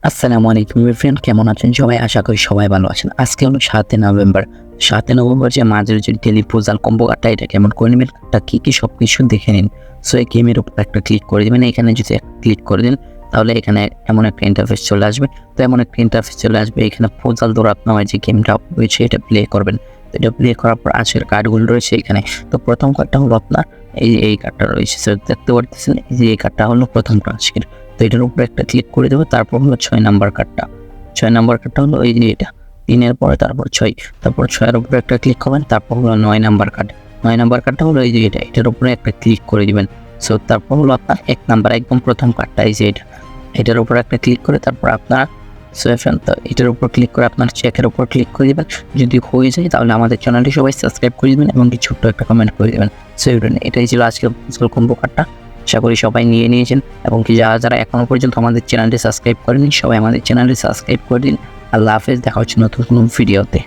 আসসালামু আলাইকুম ফ্রেন্ড, কেমন আছেন সবাই? আশা করি সবাই ভালো আছেন। আজকে হলো 7 নভেম্বর। 7 নভেম্বর যে মাঝের যে ডেলি প্রোজাল কম্বো কার্ডটা, এটা কেমন করে নেবেন, কার্ডটা কী সব কিছু দেখে নিন। সো এই গেমের উপর একটা ক্লিক করে দেবেন। এখানে যদি ক্লিক করে দিন তাহলে এখানে এমন একটা ইন্টারফেস চলে আসবে। তো এমন একটা ইন্টারফেস চলে আসবে, এখানে প্রোজাল দৌড়াত নামে যে গেমটা রয়েছে এটা প্লে করবেন। তো এটা প্লে করার পর আজকের কার্ডগুলো রয়েছে এখানে। তো প্রথম কার্ডটা হলো আপনার এই কার্ডটা রয়েছে, দেখতে পারতেছেন এই কার্ডটা হলো প্রথমটা আজকের। তো এটার উপরে একটা ক্লিক করে দেবো। তারপর হলো 6 নাম্বার কার্ডটা। 6 নাম্বার কার্ডটা হলো এই যে এটা 3-এর পরে তারপর 6, তারপর 6-এর উপরে একটা ক্লিক করবেন। তারপর হলো 9 নাম্বার কার্ড। 9 নাম্বার কার্ডটা হলো এই যে এটার উপরে একটা ক্লিক করে দিবেন। সো তারপর হলো আপনার 1 নাম্বার একদম প্রথম কার্ডটা এই যে এটার উপরে একটা ক্লিক করে তারপর আপনার তো এটার উপর ক্লিক করে আপনার চেকের উপর ক্লিক করে দেবেন। যদি হয়ে যায় তাহলে আমাদের চ্যানেলটি সবাই সাবস্ক্রাইব করে দেবেন এবং ছোট্ট একটা কমেন্ট করে দেবেন। সো এটাই ছিল আজকের কম্বো কার্ডটা। আশা করি সবাই নিয়েছেন এবং যারা এখনো পর্যন্ত আমাদের চ্যানেলটি সাবস্ক্রাইব করেনি সবাই আমাদের চ্যানেলটি সাবস্ক্রাইব করে দিন। আল্লাহ হাফেজ, দেখা হচ্ছে নতুন কোনো ভিডিওতে।